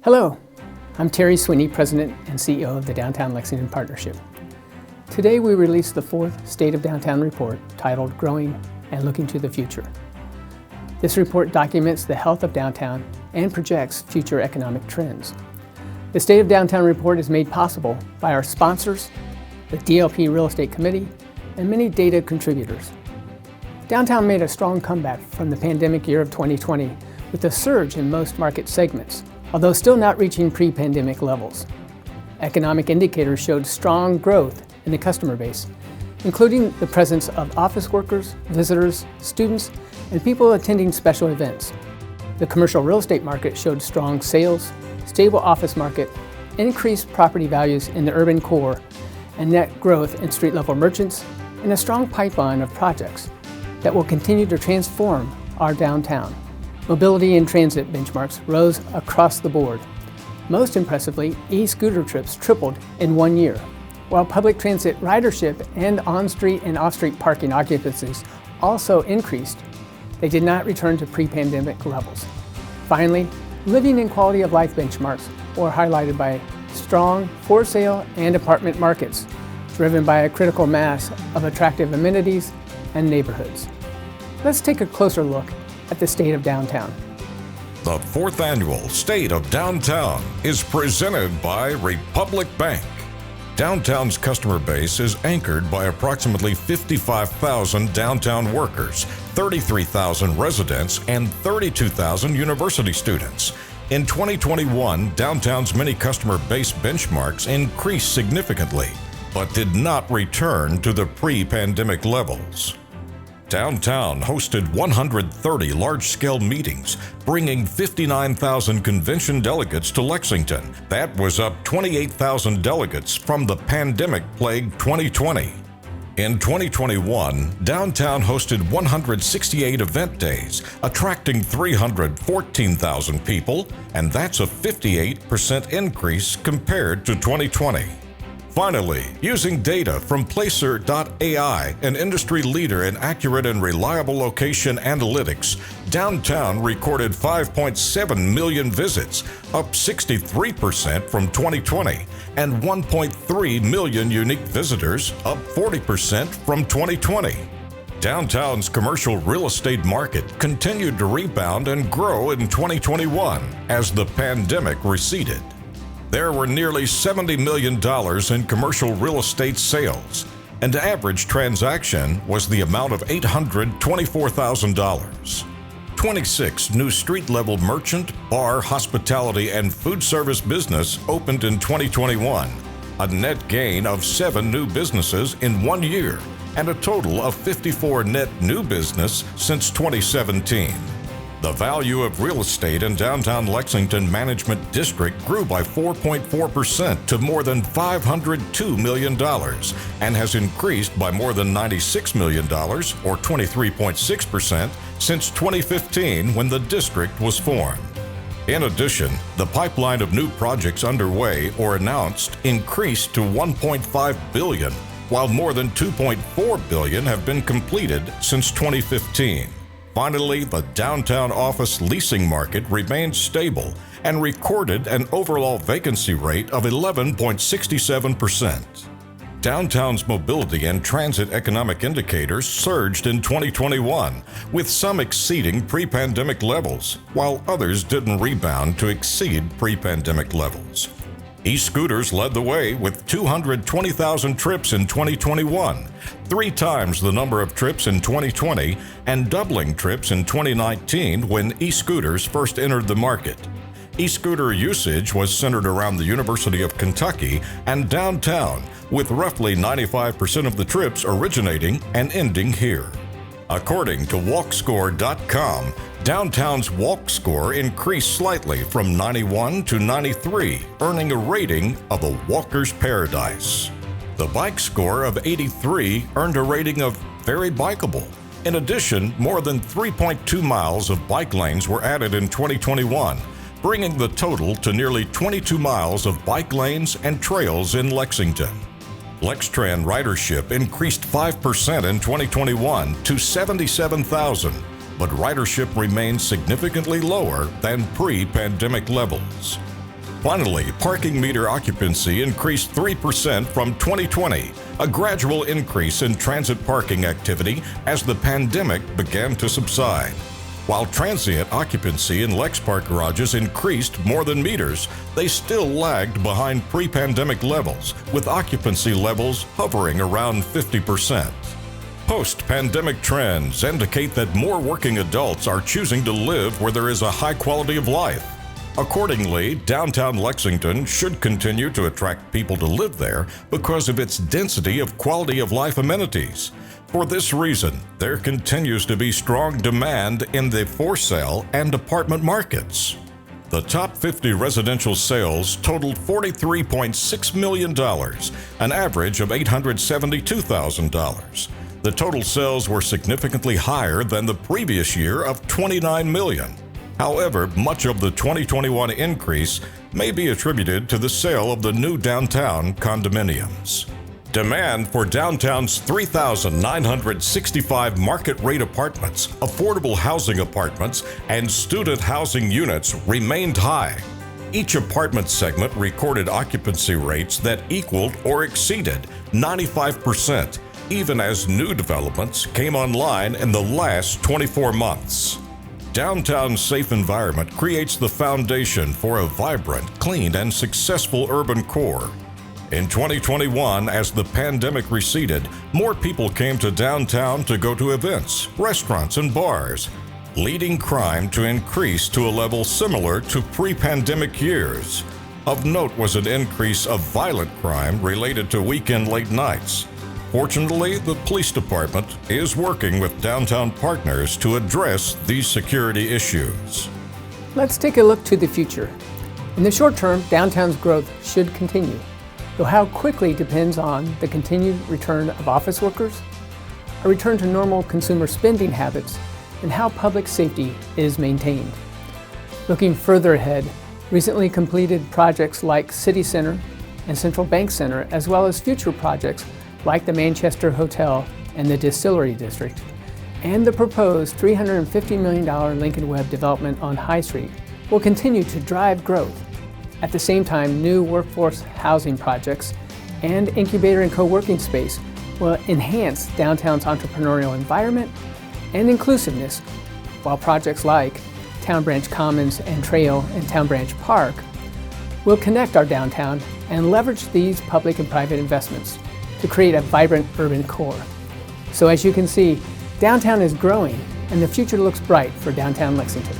Hello, I'm Terry Sweeney, President and CEO of the Downtown Lexington Partnership. Today we released the fourth State of Downtown report titled Growing and Looking to the Future. This report documents the health of downtown and projects future economic trends. The State of Downtown report is made possible by our sponsors, the DLP Real Estate Committee, and many data contributors. Downtown made a strong comeback from the pandemic year of 2020 with a surge in most market segments, although still not reaching pre-pandemic levels. Economic indicators showed strong growth in the customer base, including the presence of office workers, visitors, students, and people attending special events. The commercial real estate market showed strong sales, stable office market, increased property values in the urban core, and net growth in street-level merchants, and a strong pipeline of projects that will continue to transform our downtown. Mobility and transit benchmarks rose across the board. Most impressively, e-scooter trips tripled in 1 year, while public transit ridership and on-street and off-street parking occupancies also increased. They did not return to pre-pandemic levels. Finally, living and quality of life benchmarks were highlighted by strong for sale and apartment markets, driven by a critical mass of attractive amenities and neighborhoods. Let's take a closer look at the state of downtown. The fourth annual State of Downtown is presented by Republic Bank. Downtown's customer base is anchored by approximately 55,000 downtown workers, 33,000 residents, and 32,000 university students. In 2021, downtown's many customer base benchmarks increased significantly, but did not return to the pre-pandemic levels. Downtown hosted 130 large-scale meetings, bringing 59,000 convention delegates to Lexington. That was up 28,000 delegates from the pandemic-plagued 2020. In 2021, downtown hosted 168 event days, attracting 314,000 people, and that's a 58% increase compared to 2020. Finally, using data from Placer.ai, an industry leader in accurate and reliable location analytics, downtown recorded 5.7 million visits, up 63% from 2020, and 1.3 million unique visitors, up 40% from 2020. Downtown's commercial real estate market continued to rebound and grow in 2021 as the pandemic receded. There were nearly $70 million in commercial real estate sales, and the average transaction was the amount of $824,000. 26 new street-level merchant, bar, hospitality, and food service business opened in 2021, a net gain of 7 new businesses in 1 year, and a total of 54 net new business since 2017. The value of real estate in downtown Lexington Management District grew by 4.4% to more than $502 million and has increased by more than $96 million, or 23.6%, since 2015 when the district was formed. In addition, the pipeline of new projects underway or announced increased to $1.5 billion, while more than $2.4 billion have been completed since 2015. Finally, the downtown office leasing market remained stable and recorded an overall vacancy rate of 11.67%. Downtown's mobility and transit economic indicators surged in 2021, with some exceeding pre-pandemic levels, while others didn't rebound to exceed pre-pandemic levels. E-scooters led the way with 220,000 trips in 2021, 3 times the number of trips in 2020, and doubling trips in 2019 when e-scooters first entered the market. E-scooter usage was centered around the University of Kentucky and downtown, with roughly 95% of the trips originating and ending here. According to WalkScore.com, downtown's walk score increased slightly from 91 to 93, earning a rating of a walker's paradise. The bike score of 83 earned a rating of very bikeable. In addition, more than 3.2 miles of bike lanes were added in 2021, bringing the total to nearly 22 miles of bike lanes and trails in Lexington. LexTran ridership increased 5% in 2021 to 77,000, but ridership remains significantly lower than pre-pandemic levels. Finally, parking meter occupancy increased 3% from 2020, a gradual increase in transit parking activity as the pandemic began to subside. While transient occupancy in Lexpark garages increased more than meters, they still lagged behind pre-pandemic levels, with occupancy levels hovering around 50%. Post-pandemic trends indicate that more working adults are choosing to live where there is a high quality of life. Accordingly, downtown Lexington should continue to attract people to live there because of its density of quality of life amenities. For this reason, there continues to be strong demand in the for-sale and apartment markets. The top 50 residential sales totaled $43.6 million, an average of $872,000. The total sales were significantly higher than the previous year of $29 million. However, much of the 2021 increase may be attributed to the sale of the new downtown condominiums. Demand for downtown's 3,965 market-rate apartments, affordable housing apartments, and student housing units remained high. Each apartment segment recorded occupancy rates that equaled or exceeded 95%, even as new developments came online in the last 24 months. Downtown's safe environment creates the foundation for a vibrant, clean, and successful urban core. In 2021, as the pandemic receded, more people came to downtown to go to events, restaurants, and bars, leading crime to increase to a level similar to pre-pandemic years. Of note was an increase of violent crime related to weekend late nights. Fortunately, the police department is working with downtown partners to address these security issues. Let's take a look to the future. In the short term, downtown's growth should continue, though how quickly depends on the continued return of office workers, a return to normal consumer spending habits, and how public safety is maintained. Looking further ahead, recently completed projects like City Center and Central Bank Center, as well as future projects like the Manchester Hotel and the Distillery District, and the proposed $350 million Lincoln Web development on High Street will continue to drive growth. At the same time, new workforce housing projects and incubator and co-working space will enhance downtown's entrepreneurial environment and inclusiveness, while projects like Town Branch Commons and Trail and Town Branch Park will connect our downtown and leverage these public and private investments to create a vibrant urban core. So as you can see, downtown is growing and the future looks bright for downtown Lexington.